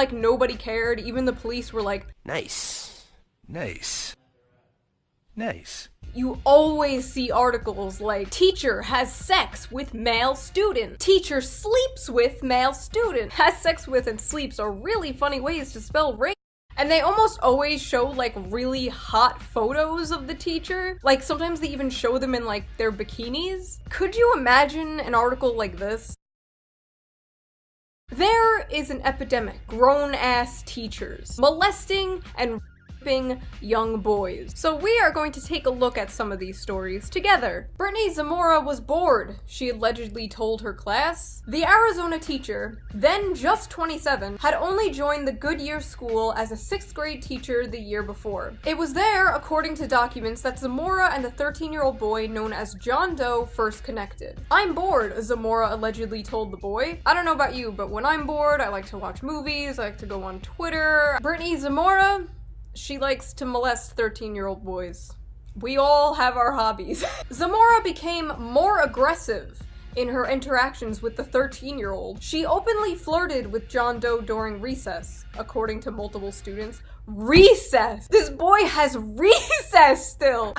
Like, nobody cared. Even the police were like, Nice. Nice. Nice. you always see articles like, teacher has sex with male student. Teacher sleeps with male student. Has sex with and sleeps are really funny ways to spell rape. And they almost always show, like, really hot photos of the teacher. Like, sometimes they even show them in, like, their bikinis. Could you imagine an article like this? There is an epidemic. Grown-ass teachers molesting and raping young boys. So we are going to take a look at some of these stories together. Brittany Zamora was bored, she allegedly told her class. The Arizona teacher, then just 27, had only joined the Goodyear school as a 6th grade teacher the year before. It was there, according to documents, that Zamora and the 13-year-old boy known as John Doe first connected. I'm bored, Zamora allegedly told the boy. I don't know about you, but when I'm bored, I like to watch movies, I like to go on Twitter. Brittany Zamora, she likes to molest 13-year-old boys. We all have our hobbies. Zamora became more aggressive in her interactions with the 13-year-old. She openly flirted with John Doe during recess, according to multiple students. Recess! This boy has recess still!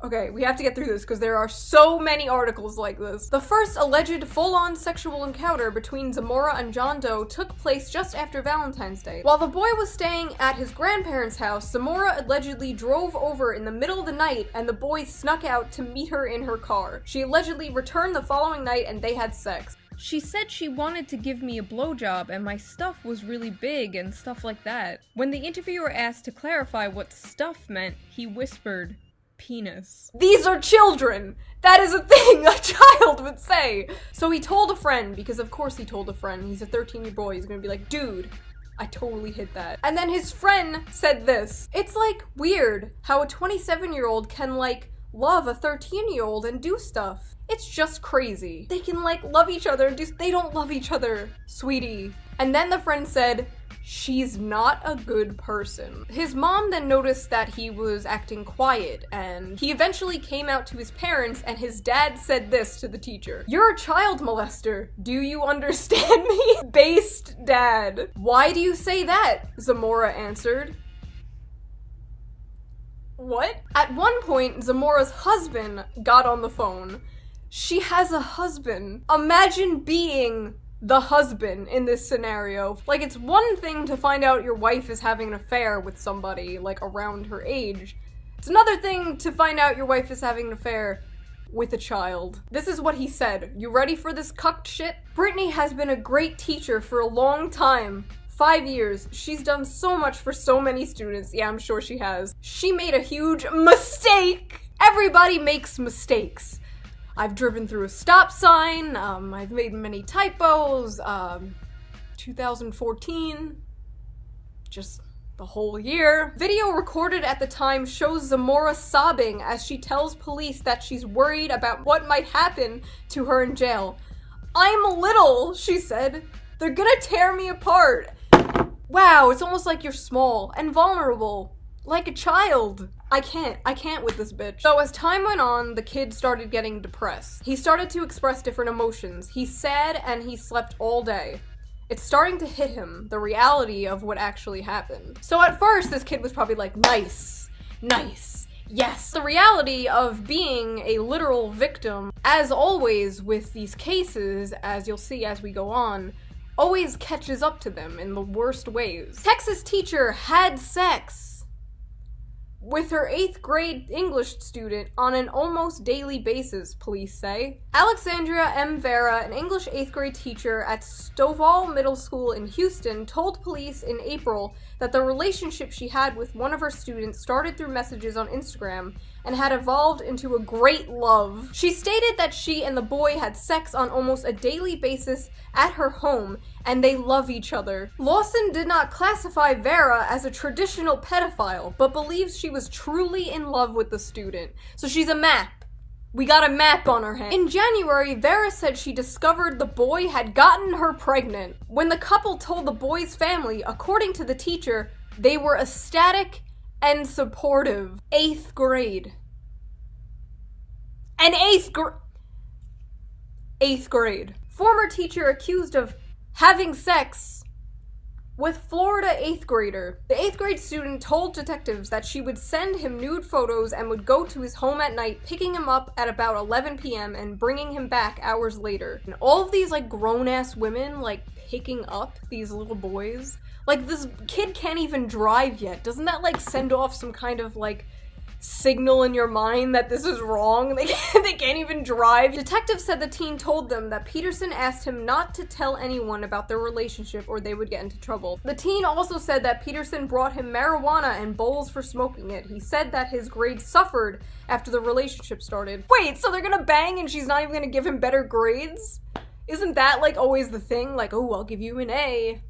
Okay, we have to get through this because there are so many articles like this. The first alleged full-on sexual encounter between Zamora and John Doe took place just after Valentine's Day. While the boy was staying at his grandparents' house, Zamora allegedly drove over in the middle of the night and the boy snuck out to meet her in her car. She allegedly returned the following night and they had sex. She said she wanted to give me a blowjob and my stuff was really big and stuff like that. When the interviewer asked to clarify what stuff meant, he whispered, penis. These are children! That is a thing a child would say! So he told a friend, because of course he told a friend, he's a 13-year-old boy, he's gonna be like, dude, I totally hit that. And then his friend said this. It's like weird how a 27-year-old can like love a 13-year-old and do stuff. It's just crazy. They can like love each other and they don't love each other, sweetie. And then the friend said, she's not a good person. His mom then noticed that he was acting quiet, and he eventually came out to his parents, and his dad said this to the teacher. You're a child molester. Do you understand me? Based dad. Why do you say that? Zamora answered. What? At one point, Zamora's husband got on the phone. She has a husband. Imagine being the husband in this scenario. Like, it's one thing to find out your wife is having an affair with somebody, like, around her age. It's another thing to find out your wife is having an affair with a child. This is what he said. You ready for this cucked shit? Brittany has been a great teacher for a long time. 5 years. She's done so much for so many students. Yeah, I'm sure she has. She made a huge mistake! Everybody makes mistakes. I've driven through a stop sign, I've made many typos, 2014, just the whole year. Video recorded at the time shows Zamora sobbing as she tells police that she's worried about what might happen to her in jail. I'm little, she said. They're gonna tear me apart. Wow, it's almost like you're small and vulnerable. Like a child. I can't with this bitch. So as time went on, the kid started getting depressed. He started to express different emotions. He's sad and he slept all day. It's starting to hit him, the reality of what actually happened. So at first, this kid was probably like, nice, yes. The reality of being a literal victim, as always with these cases, as you'll see as we go on, always catches up to them in the worst ways. Texas teacher had sex with her 8th grade English student on an almost daily basis, police say. Alexandria M. Vera, an English 8th grade teacher at Stovall Middle School in Houston, told police in April that the relationship she had with one of her students started through messages on Instagram and had evolved into a great love. She stated that she and the boy had sex on almost a daily basis at her home, and they love each other. Lawson did not classify Vera as a traditional pedophile, but believes she was truly in love with the student. So she's a map. We got a map on her hand. In January, Vera said she discovered the boy had gotten her pregnant. When the couple told the boy's family, according to the teacher, they were ecstatic and supportive. 8th grade. An 8th grade. Former teacher accused of having sex with Florida 8th grader. The 8th grade student told detectives that she would send him nude photos and would go to his home at night, picking him up at about 11 p.m. and bringing him back hours later. And all of these like grown-ass women like picking up these little boys. Like, this kid can't even drive yet. Doesn't that like send off some kind of like signal in your mind that this is wrong? They can't even drive. Detectives said the teen told them that Peterson asked him not to tell anyone about their relationship or they would get into trouble. The teen also said that Peterson brought him marijuana and bowls for smoking it. He said that his grades suffered after the relationship started. Wait, so they're gonna bang and she's not even gonna give him better grades? Isn't that like always the thing? Like, oh, I'll give you an A.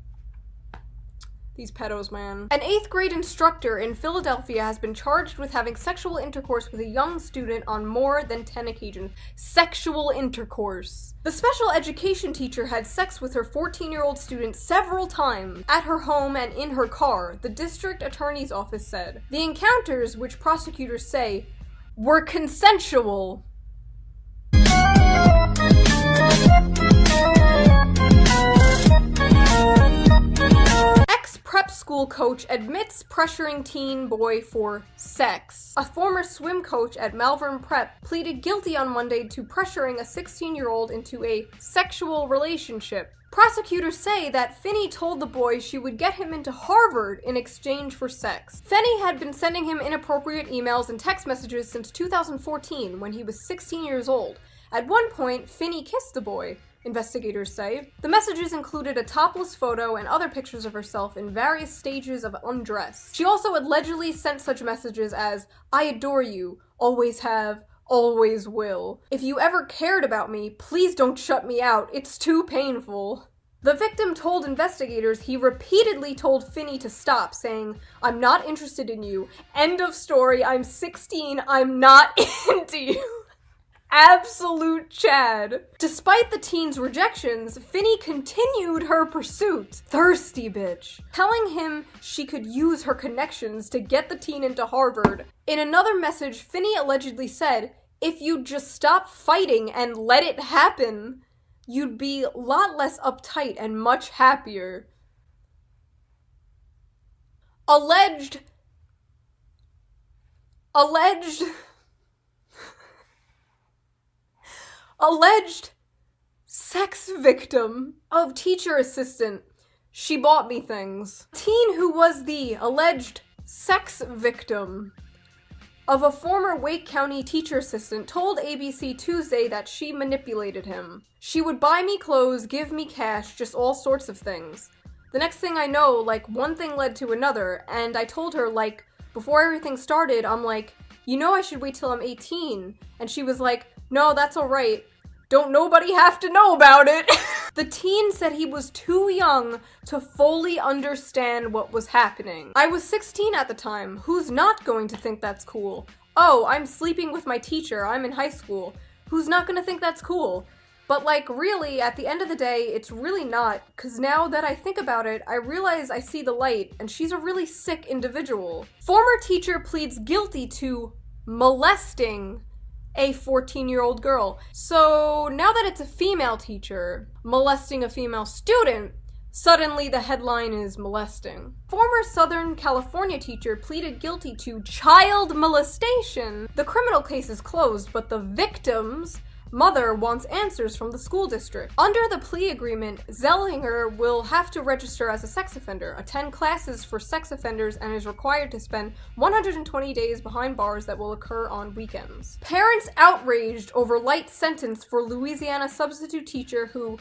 These pedos, man. An 8th grade instructor in Philadelphia has been charged with having sexual intercourse with a young student on more than 10 occasions. Sexual intercourse. The special education teacher had sex with her 14-year-old student several times at her home and in her car, the district attorney's office said. The encounters, which prosecutors say, were consensual. Prep school coach admits pressuring teen boy for sex. A former swim coach at Malvern Prep pleaded guilty on Monday to pressuring a 16-year-old into a sexual relationship. Prosecutors say that Finney told the boy she would get him into Harvard in exchange for sex. Finney had been sending him inappropriate emails and text messages since 2014 when he was 16 years old. At one point, Finney kissed the boy, investigators say. The messages included a topless photo and other pictures of herself in various stages of undress. She also allegedly sent such messages as, "I adore you, always have, always will. If you ever cared about me, please don't shut me out, it's too painful." The victim told investigators he repeatedly told Finney to stop, saying, "I'm not interested in you. End of story, I'm 16, I'm not into you." Absolute Chad. Despite the teen's rejections, Finney continued her pursuit. Thirsty bitch. Telling him she could use her connections to get the teen into Harvard. In another message, Finney allegedly said, "If you'd just stop fighting and let it happen, you'd be a lot less uptight and much happier." Alleged sex victim of teacher assistant. She bought me things. Teen who was the alleged sex victim of a former Wake County teacher assistant told ABC Tuesday that she manipulated him. "She would buy me clothes, give me cash, just all sorts of things. The next thing I know, like, one thing led to another, and I told her, like, before everything started, I'm like, you know I should wait till I'm 18. And she was like, no, that's alright. Don't nobody have to know about it." The teen said he was too young to fully understand what was happening. "I was 16 at the time. Who's not going to think that's cool? Oh, I'm sleeping with my teacher. I'm in high school. Who's not gonna think that's cool? But like, really, at the end of the day, it's really not, because now that I think about it, I realize I see the light, and she's a really sick individual." Former teacher pleads guilty to molesting a 14-year-old girl. So now that it's a female teacher molesting a female student, suddenly the headline is molesting. Former Southern California teacher pleaded guilty to child molestation. The criminal case is closed, but the victim's mother wants answers from the school district. Under the plea agreement, Zellinger will have to register as a sex offender, attend classes for sex offenders, and is required to spend 120 days behind bars that will occur on weekends. Parents outraged over light sentence for Louisiana substitute teacher who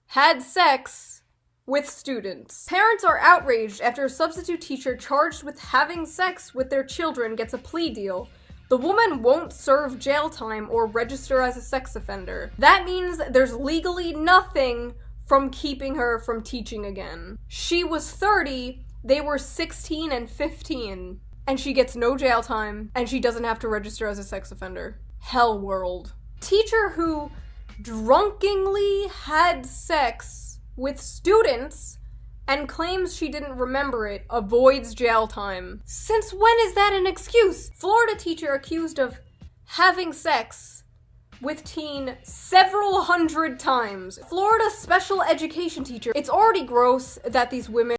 had sex with students. Parents are outraged after a substitute teacher charged with having sex with their children gets a plea deal. The woman won't serve jail time or register as a sex offender. That means there's legally nothing from keeping her from teaching again. She was 30, they were 16 and 15, and she gets no jail time, and she doesn't have to register as a sex offender. Hell world. Teacher who drunkenly had sex with students and claims she didn't remember it avoids jail time. Since when is that an excuse? Florida teacher accused of having sex with teen several hundred times. Florida special education teacher. It's already gross that these women